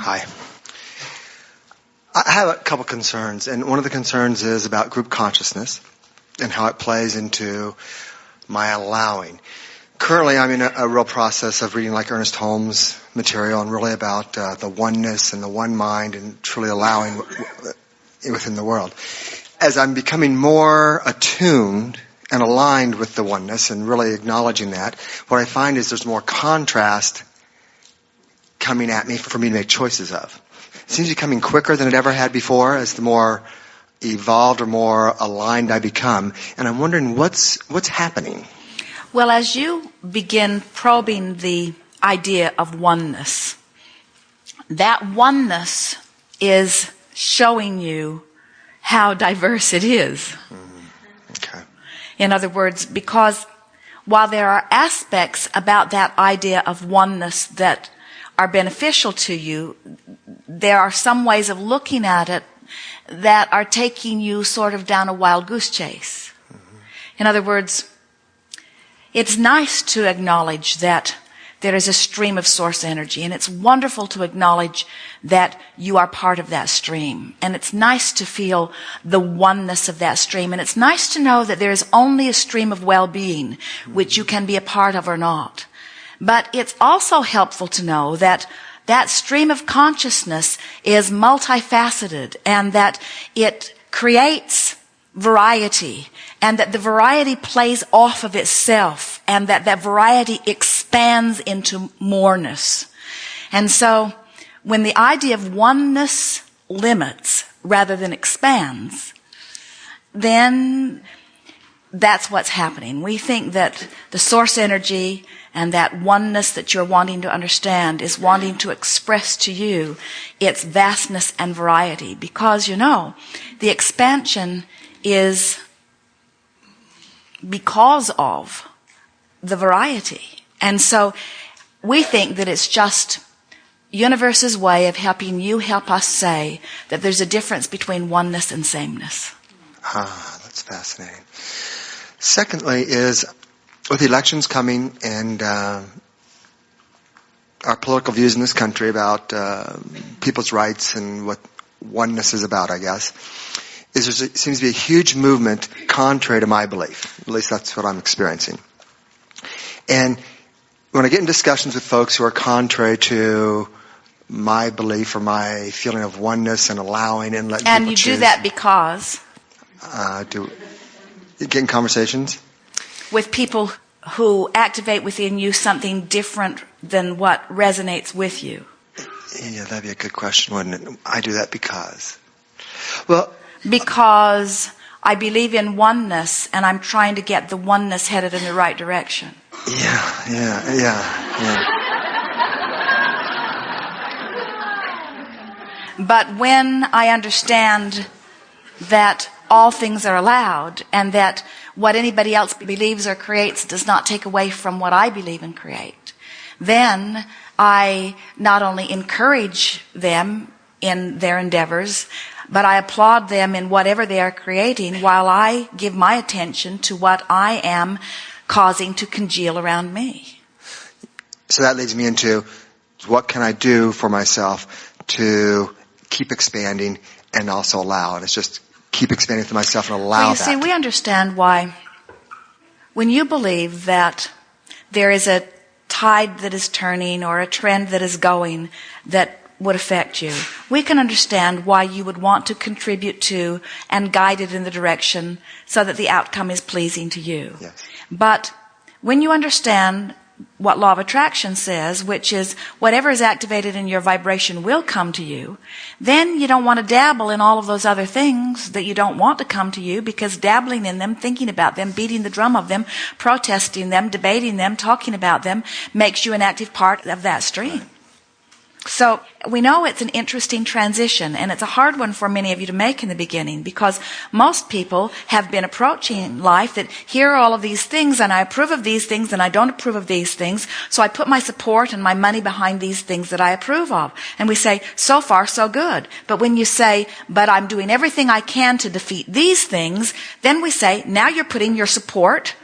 Hi. I have a couple concerns, and one of the concerns is about group consciousness and how it plays into my allowing. Currently, I'm in a real process of reading like Ernest Holmes material and really about the oneness and the one mind and truly allowing within the world. As I'm becoming more attuned and aligned with the oneness and really acknowledging that, what I find is there's more contrast coming at me for me to make choices of. It seems to be coming quicker than it ever had before as the more evolved or more aligned I become. And I'm wondering what's happening. Well, as you begin probing the idea of oneness, that oneness is showing you how diverse it is. Okay. In other words, because while there are aspects about that idea of oneness that are beneficial to you, there are some ways of looking at it that are taking you sort of down a wild goose chase. In other words, it's nice to acknowledge that there is a stream of source energy, and it's wonderful to acknowledge that you are part of that stream. And it's nice to feel the oneness of that stream, and it's nice to know that there is only a stream of well-being which you can be a part of or not. But it's also helpful to know that that stream of consciousness is multifaceted and that it creates variety and that the variety plays off of itself and that that variety expands into moreness. And so when the idea of oneness limits rather than expands, then that's what's happening. We think that the source energy and that oneness that you're wanting to understand is wanting to express to you its vastness and variety. Because, you know, the expansion is because of the variety. And so we think that it's just universe's way of helping you help us say that there's a difference between oneness and sameness. Ah, that's fascinating. Secondly is, with the elections coming and our political views in this country about people's rights and what oneness is about, I guess, is there seems to be a huge movement contrary to my belief. At least that's what I'm experiencing. And when I get in discussions with folks who are contrary to my belief or my feeling of oneness and allowing and letting people choose. And you do that because? You get in conversations? With people who activate within you something different than what resonates with you. Yeah, that'd be a good question, wouldn't it? I do that because. Well, because I believe in oneness and I'm trying to get the oneness headed in the right direction. Yeah. But when I understand that all things are allowed and that what anybody else believes or creates does not take away from what I believe and create, then I not only encourage them in their endeavors, but I applaud them in whatever they are creating while I give my attention to what I am causing to congeal around me. So that leads me into what can I do for myself to keep expanding and also allow it. It's just keep expanding for myself and allow that. See, we understand why when you believe that there is a tide that is turning or a trend that is going that would affect you, we can understand why you would want to contribute to and guide it in the direction so that the outcome is pleasing to you. Yes. But when you understand what law of attraction says, which is whatever is activated in your vibration will come to you, then you don't want to dabble in all of those other things that you don't want to come to you, because dabbling in them, thinking about them, beating the drum of them, protesting them, debating them, talking about them, makes you an active part of that stream. So we know it's an interesting transition, and it's a hard one for many of you to make in the beginning, because most people have been approaching life that here are all of these things, and I approve of these things, and I don't approve of these things, so I put my support and my money behind these things that I approve of. And we say, so far, so good. But when you say, but I'm doing everything I can to defeat these things, then we say, now you're putting your support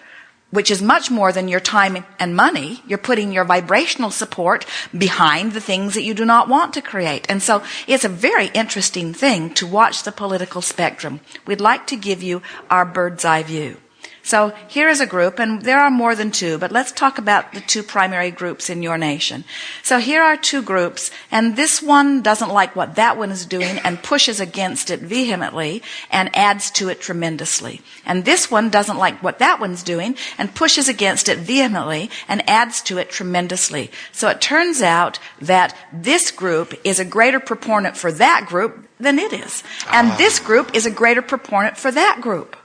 which is much more than your time and money. You're putting your vibrational support behind the things that you do not want to create. And so it's a very interesting thing to watch the political spectrum. We'd like to give you our bird's eye view. So here is a group, and there are more than two, but let's talk about the two primary groups in your nation. So here are two groups, and this one doesn't like what that one is doing and pushes against it vehemently and adds to it tremendously. And this one doesn't like what that one's doing and pushes against it vehemently and adds to it tremendously. So it turns out that this group is a greater proponent for that group than it is. And this group is a greater proponent for that group.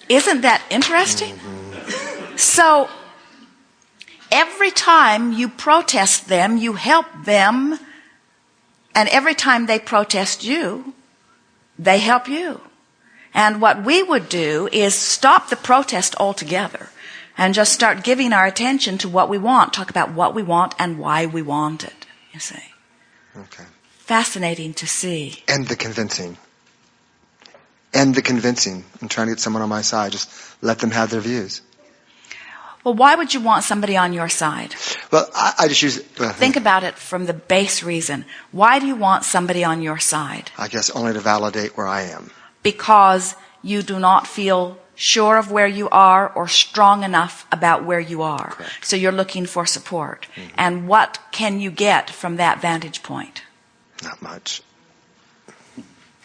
Isn't that interesting? So, every time you protest them, you help them, and every time they protest you, they help you. And what we would do is stop the protest altogether and just start giving our attention to what we want, talk about what we want and why we want it, you see. Okay. Fascinating to see. And the convincing. And the convincing. I'm trying to get someone on my side. Just let them have their views. Well, why would you want somebody on your side? Well, I just use... Think about it from the base reason. Why do you want somebody on your side? I guess only to validate where I am. Because you do not feel sure of where you are or strong enough about where you are. Correct. So you're looking for support. Mm-hmm. And what can you get from that vantage point? Not much.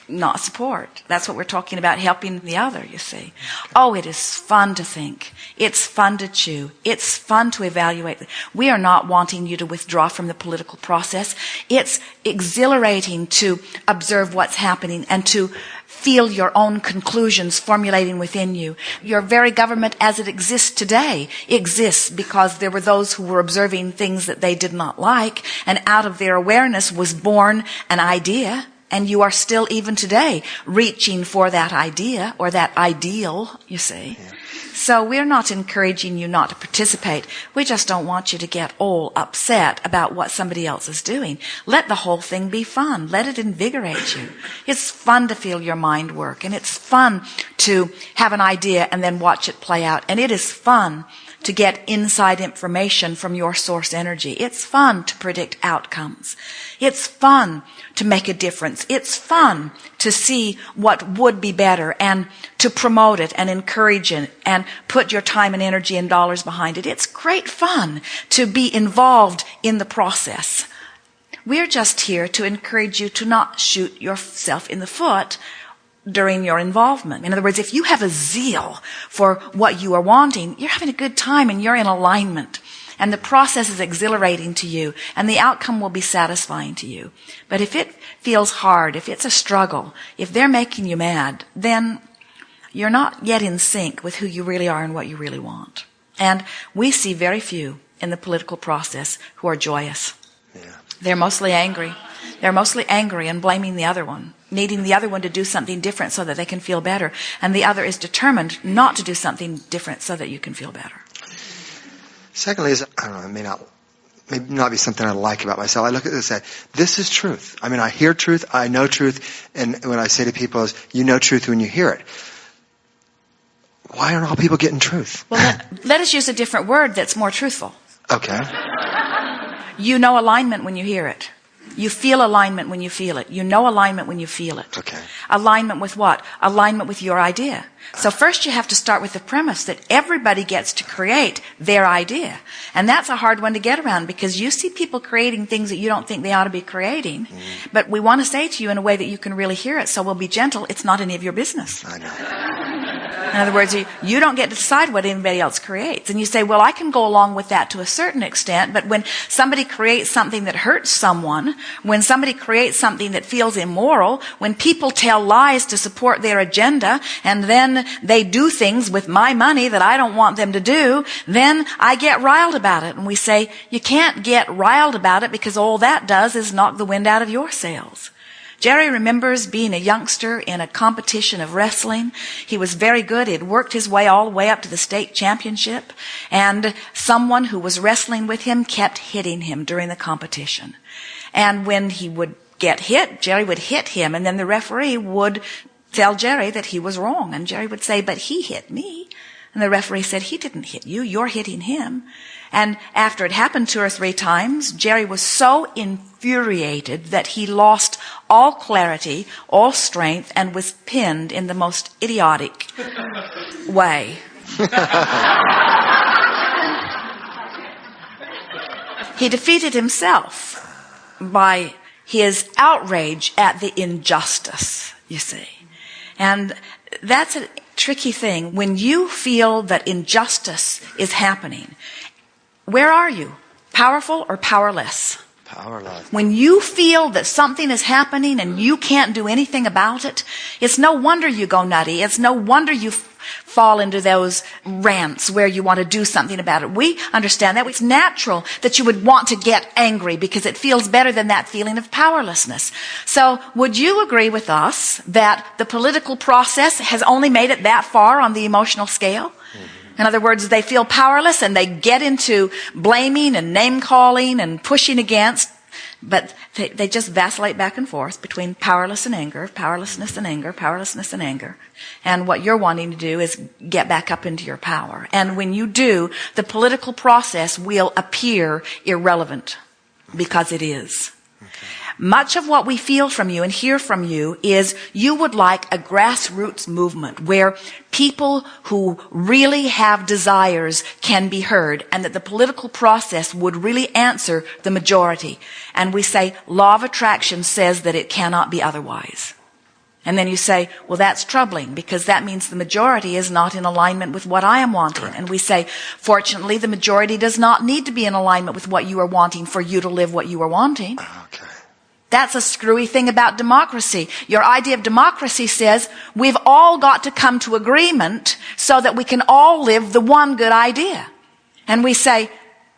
Not support. That's what we're talking about, helping the other, you see. Oh, it is fun to think. It's fun to chew. It's fun to evaluate. We are not wanting you to withdraw from the political process. It's exhilarating to observe what's happening and to feel your own conclusions formulating within you. Your very government as it exists today exists because there were those who were observing things that they did not like, and out of their awareness was born an idea. And you are still, even today, reaching for that idea or that ideal, you see. Yeah. So we're not encouraging you not to participate. We just don't want you to get all upset about what somebody else is doing. Let the whole thing be fun. Let it invigorate you. It's fun to feel your mind work. And it's fun to have an idea and then watch it play out. And it is fun to get inside information from your source energy. It's fun to predict outcomes. It's fun to make a difference. It's fun to see what would be better and to promote it and encourage it and put your time and energy and dollars behind it. It's great fun to be involved in the process. We're just here to encourage you to not shoot yourself in the foot during your involvement. In other words, if you have a zeal for what you are wanting, you're having a good time and you're in alignment. And the process is exhilarating to you, and the outcome will be satisfying to you. But if it feels hard, if it's a struggle, if they're making you mad, then you're not yet in sync with who you really are and what you really want. And we see very few in the political process who are joyous. Yeah. They're mostly angry. They're mostly angry and blaming the other one, needing the other one to do something different so that they can feel better. And the other is determined not to do something different so that you can feel better. Secondly, I don't know, it may not be something I like about myself. I look at this and say, this is truth. I mean, I hear truth, I know truth, and when I say to people is, you know truth when you hear it. Why aren't all people getting truth? Well, let us use a different word that's more truthful. Okay. You know alignment when you hear it. You feel alignment when you feel it. You know alignment when you feel it. Okay. Alignment with what? Alignment with your idea. So first you have to start with the premise that everybody gets to create their idea. And that's a hard one to get around because you see people creating things that you don't think they ought to be creating. But we want to say to you in a way that you can really hear it, so we'll be gentle. It's not any of your business. I know. In other words, you don't get to decide what anybody else creates. And you say, well, I can go along with that to a certain extent, but when somebody creates something that hurts someone, when somebody creates something that feels immoral, when people tell lies to support their agenda, and then they do things with my money that I don't want them to do, then I get riled about it. And we say, you can't get riled about it because all that does is knock the wind out of your sails. Jerry remembers being a youngster in a competition of wrestling. He was very good. He had worked his way all the way up to the state championship. And someone who was wrestling with him kept hitting him during the competition. And when he would get hit, Jerry would hit him. And then the referee would tell Jerry that he was wrong. And Jerry would say, but he hit me. And the referee said, he didn't hit you. You're hitting him. And after it happened 2 or 3 times, Jerry was so infuriated that he lost all clarity, all strength, and was pinned in the most idiotic way. He defeated himself by his outrage at the injustice, you see. And that's a tricky thing. When you feel that injustice is happening, where are you? Powerful or powerless? Powerless. When you feel that something is happening and you can't do anything about it, it's no wonder you go nutty. It's no wonder you fall into those rants where you want to do something about it. We understand that. It's natural that you would want to get angry because it feels better than that feeling of powerlessness. So would you agree with us that the political process has only made it that far on the emotional scale? In other words, they feel powerless and they get into blaming and name-calling and pushing against, but they just vacillate back and forth between powerlessness and anger, powerlessness and anger, powerlessness and anger. And what you're wanting to do is get back up into your power. And when you do, the political process will appear irrelevant because it is. Much of what we feel from you and hear from you is you would like a grassroots movement where people who really have desires can be heard, and that the political process would really answer the majority. And we say, law of attraction says that it cannot be otherwise. And then you say, well, that's troubling because that means the majority is not in alignment with what I am wanting. Correct. And we say, fortunately, the majority does not need to be in alignment with what you are wanting for you to live what you are wanting. Okay. That's a screwy thing about democracy. Your idea of democracy says we've all got to come to agreement so that we can all live the one good idea. And we say,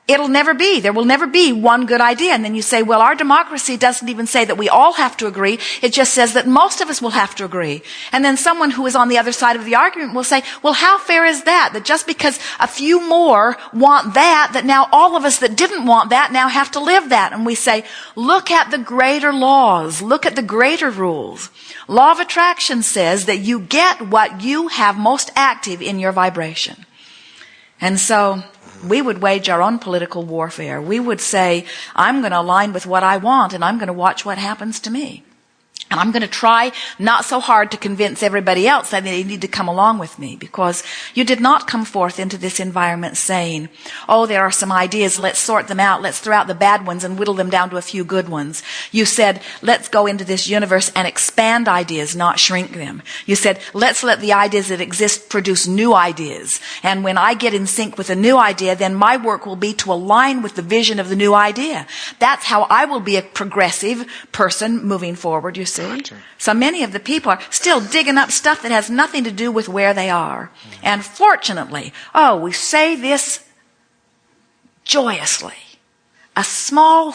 it'll never be. There will never be one good idea. And then you say, well, our democracy doesn't even say that we all have to agree. It just says that most of us will have to agree. And then someone who is on the other side of the argument will say, well, how fair is that? That just because a few more want that now all of us that didn't want that now have to live that. And we say, look at the greater laws. Look at the greater rules. Law of attraction says that you get what you have most active in your vibration. And so we would wage our own political warfare. We would say, I'm going to align with what I want, and I'm going to watch what happens to me. And I'm going to try not so hard to convince everybody else that they need to come along with me, because you did not come forth into this environment saying, oh, there are some ideas, let's sort them out, let's throw out the bad ones and whittle them down to a few good ones. You said, let's go into this universe and expand ideas, not shrink them. You said, let's let the ideas that exist produce new ideas. And when I get in sync with a new idea, then my work will be to align with the vision of the new idea. That's how I will be a progressive person moving forward, you see. So many of the people are still digging up stuff that has nothing to do with where they are. And fortunately, we say this joyously. A small,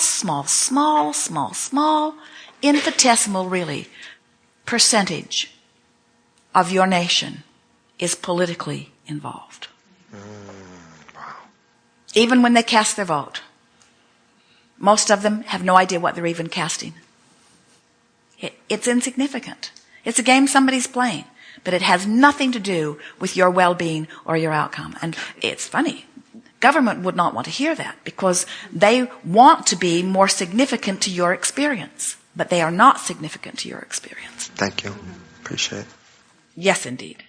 infinitesimal really, percentage of your nation is politically involved. Wow. Even when they cast their vote. Most of them have no idea what they're even casting. It's insignificant. It's a game somebody's playing, but it has nothing to do with your well-being or your outcome. And it's funny. Government would not want to hear that because they want to be more significant to your experience, but they are not significant to your experience. Thank you. Appreciate it. Yes, indeed.